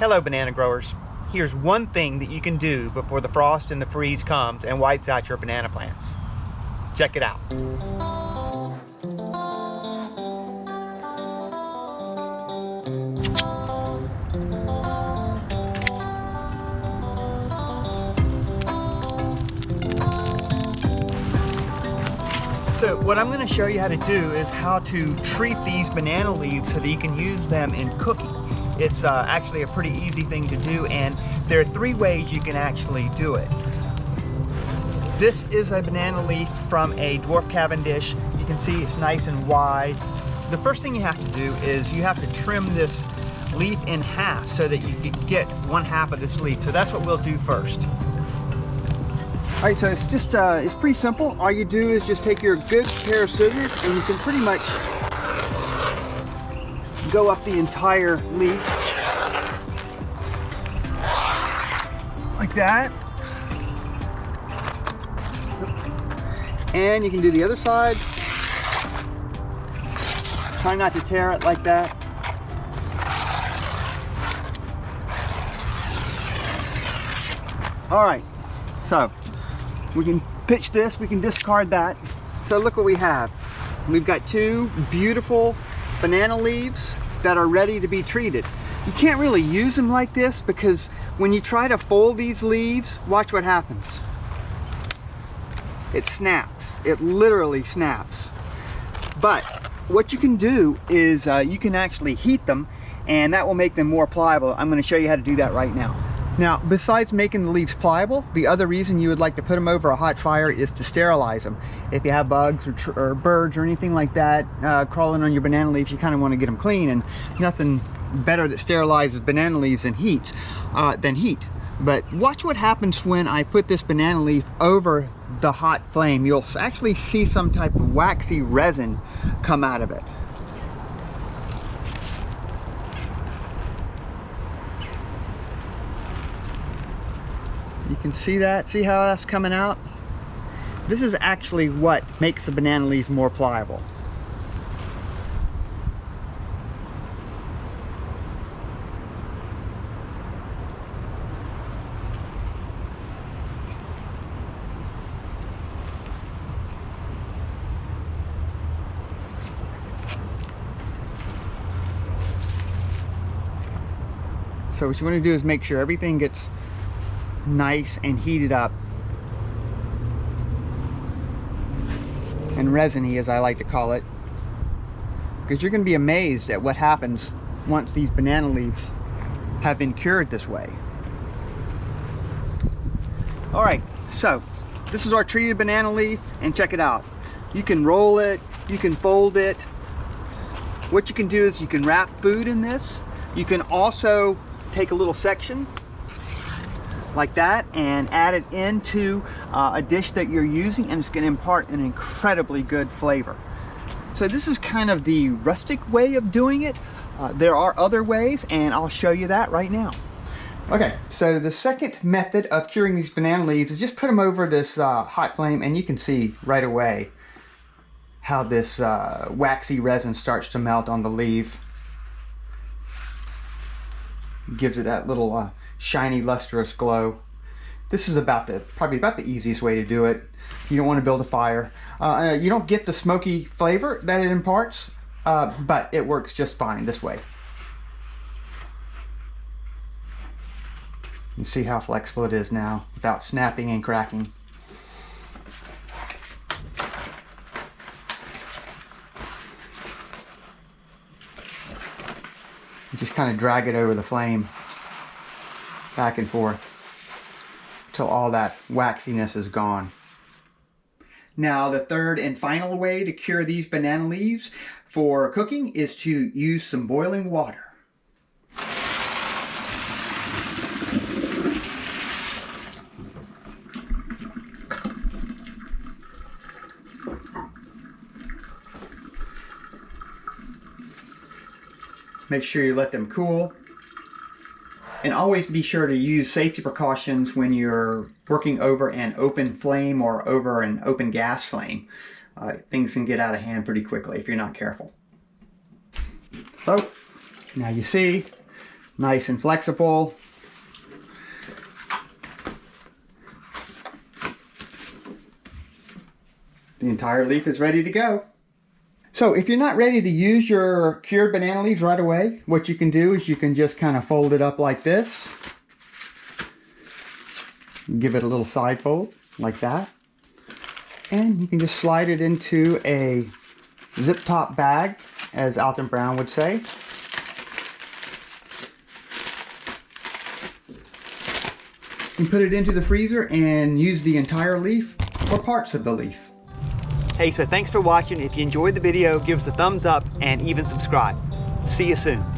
Hello banana growers. Here's one thing that you can do before the frost and the freeze comes and wipes out your banana plants. Check it out. So what I'm going to show you how to do is how to treat these banana leaves so that you can use them in cooking. It's actually a pretty easy thing to do, and there are 3 ways you can actually do it. This is a banana leaf from a dwarf Cavendish. You can see it's nice and wide. The first thing you have to do is you have to trim this leaf in half so that you can get 1/2 of this leaf. So that's what we'll do first. All right, so it's just, it's pretty simple. All you do is just take your good pair of scissors and you can pretty much go up the entire leaf like that. And you can do the other side. Try not to tear it like that. All right, so we can pitch this, we can discard that. So look what we have. We've got 2 beautiful banana leaves that are ready to be treated. You can't really use them like this because when you try to fold these leaves, watch what happens. It snaps. It literally snaps. But what you can do is you can actually heat them, and that will make them more pliable. I'm going to show you how to do that right now. Now, besides making the leaves pliable, the other reason you would like to put them over a hot fire is to sterilize them. If you have bugs or birds or anything like that crawling on your banana leaves, you kind of want to get them clean, and nothing better that sterilizes banana leaves than heat. But watch what happens when I put this banana leaf over the hot flame. You'll actually see some type of waxy resin come out of it. You can see that, see how that's coming out? This is actually what makes the banana leaves more pliable. So what you want to do is make sure everything gets nice and heated up and resiny, as I like to call it, because you're going to be amazed at what happens once these banana leaves have been cured this way. All right, so this is our treated banana leaf, and check it out. You can roll it, you can fold it. What you can do is you can wrap food in this. You can also take a little section like that and add it into a dish that you're using, and it's going to impart an incredibly good flavor. So this is kind of the rustic way of doing it. There are other ways, and I'll show you that right now. Okay, so the second method of curing these banana leaves is just put them over this hot flame, and you can see right away how this waxy resin starts to melt on the leaf. Gives it that little shiny, lustrous glow. This is probably about the easiest way to do it. You don't want to build a fire. You don't get the smoky flavor that it imparts, but it works just fine this way. You see how flexible it is now without snapping and cracking. You just kind of drag it over the flame, back and forth, until all that waxiness is gone. Now, the third and final way to cure these banana leaves for cooking is to use some boiling water. Make sure you let them cool. And always be sure to use safety precautions when you're working over an open flame or over an open gas flame. Things can get out of hand pretty quickly if you're not careful. So now you see Nice and flexible. The entire leaf is ready to go. So if you're not ready to use your cured banana leaves right away, what you can do is you can just kind of fold it up like this. Give it a little side fold like that. And you can just slide it into a zip top bag, as Alton Brown would say. You put it into the freezer and use the entire leaf or parts of the leaf. Hey, so thanks for watching. If you enjoyed the video, give us a thumbs up and even subscribe. See you soon.